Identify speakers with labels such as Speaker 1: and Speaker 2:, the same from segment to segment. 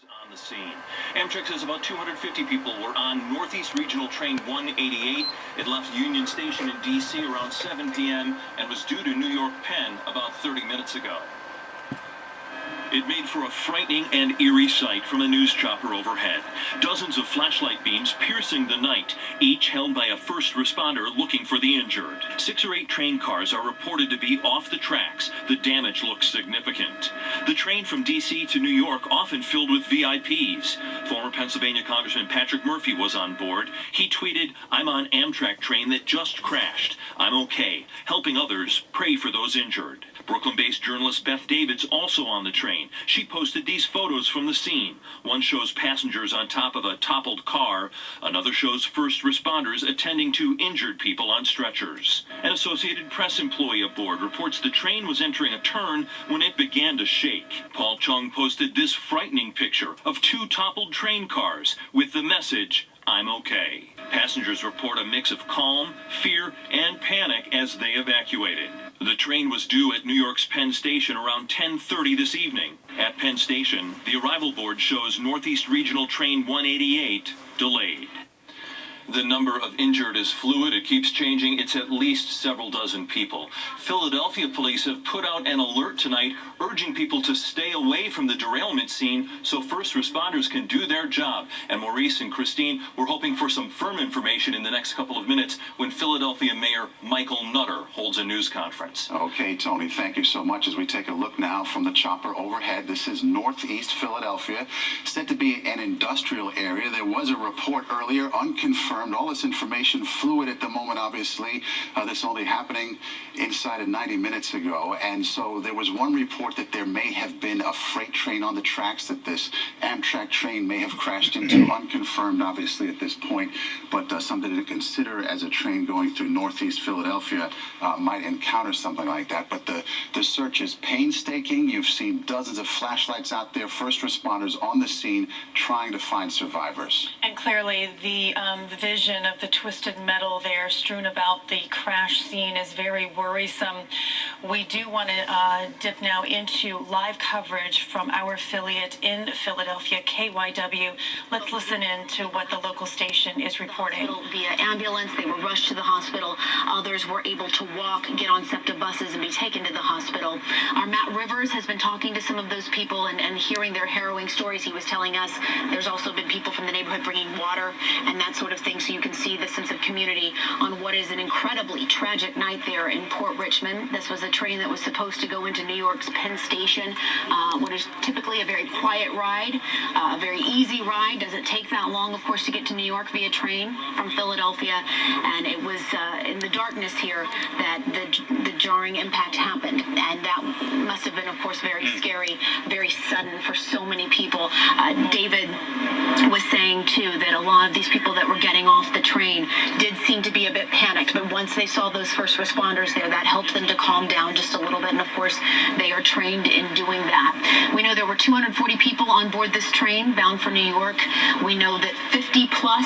Speaker 1: On the scene. Amtrak says about 250 people were on Northeast Regional Train 188. It left Union Station in D.C. around 7 p.m. and was due to New York Penn about 30 minutes ago. It made for a frightening and eerie sight from a news chopper overhead. Dozens of flashlight beams piercing the night, each held by a first responder looking for the injured. 6 or 8 train cars are reported to be off the tracks. The damage looks significant. The train from D.C. to New York often filled with VIPs. Former Pennsylvania Congressman Patrick Murphy was on board. He tweeted, "I'm on Amtrak train that just crashed. I'm okay. Helping others. Pray for those injured." Brooklyn-based journalist Beth David's also on the train. She posted these photos from the scene. One shows passengers on top of a toppled car. Another shows first responders attending to injured people on stretchers. An Associated Press employee aboard reports the train was entering a turn when it began to shake. Paul Chung posted this frightening picture of 2 toppled train cars with the message, "I'm okay." Passengers report a mix of calm, fear, and panic as they evacuated. The train was due at New York's Penn Station around 10:30 this evening. At Penn Station, the arrival board shows Northeast Regional Train 188 delayed. The number of injured is fluid. It keeps changing. It's at least several dozen people. Philadelphia police have put out an alert tonight urging people to stay away from the derailment scene so first responders can do their job. And Maurice and Christine, we're hoping for some firm information in the next couple of minutes when Philadelphia Mayor Michael Nutter holds a news conference.
Speaker 2: Okay, Tony, thank you so much. As we take a look now from the chopper overhead, this is Northeast Philadelphia, said to be an industrial area. There was a report earlier, unconfirmed. All this information fluid at the moment, obviously. This only happening inside of 90 minutes ago. And so there was one report that there may have been a freight train on the tracks that this Amtrak train may have crashed into. Unconfirmed, obviously, at this point, but something to consider as a train going through Northeast Philadelphia might encounter something like that. But the search is painstaking. You've seen dozens of flashlights out there, first responders on the scene trying to find survivors.
Speaker 3: And clearly the vision of the twisted metal there strewn about the crash scene is very worrisome. We do want to dip now into live coverage from our affiliate in Philadelphia, KYW. Let's listen in to what the local station is reporting.
Speaker 4: Via ambulance, they were rushed to the hospital. Others were able to walk, get on SEPTA buses, and be taken to the hospital. Our Matt Rivers has been talking to some of those people and hearing their harrowing stories. He was telling us there's also been people from the neighborhood bringing water and that sort of thing, so you can see the sense of community on what is an incredibly tragic night there in Port Richmond. This was a train that was supposed to go into New York's Penn Station, what is typically a very quiet ride, a very easy ride. Doesn't take that long, of course, to get to New York via train from Philadelphia, and it was in the darkness here that the jarring impact happened, and that must have been, of course, very scary, very sudden for so many people. David was saying, too, that a lot of these people that were getting off the train did seem to be a bit panicked, but once they saw those first responders there, that helped them to calm down just a little bit, and of course they are trained in doing that. We know there were 240 people on board this train bound for New York. We know that 50 plus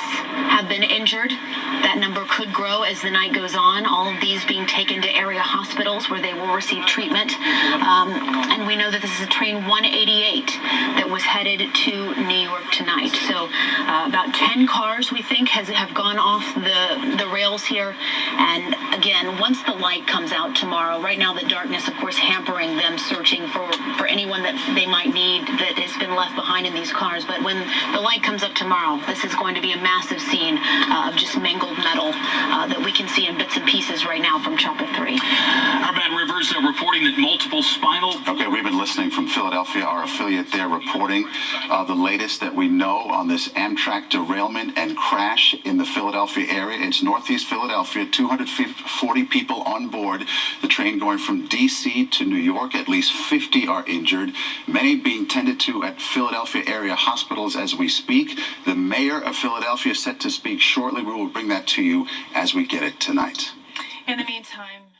Speaker 4: have been injured. That number could grow as the night goes on, all of these being taken to area hospitals where they will receive treatment. And we know that this is a train 188 that was headed to New York tonight. So about 10 cars, we think, have gone off the rails here. And again, once the light comes out tomorrow, right now the darkness, of course, hampering them searching for anyone that they might need that has been left behind in these cars. But when the light comes up tomorrow, this is going to be a massive scene of just mangled metal that we can see in bits and pieces right now from Chopper 3.
Speaker 1: Our Matt Rivers reporting that multiple spinal...
Speaker 2: Okay, we've been listening from Philadelphia, our affiliate there, reporting the latest that we know on this Amtrak derailment and crash in the Philadelphia area. It's Northeast Philadelphia, 240 people on board. The train going from D.C. to New York. At least 50 are injured, many being tended to at Philadelphia area hospitals as we speak. The mayor of Philadelphia is set to speak shortly. We will bring that to you as we get it tonight.
Speaker 3: In the meantime...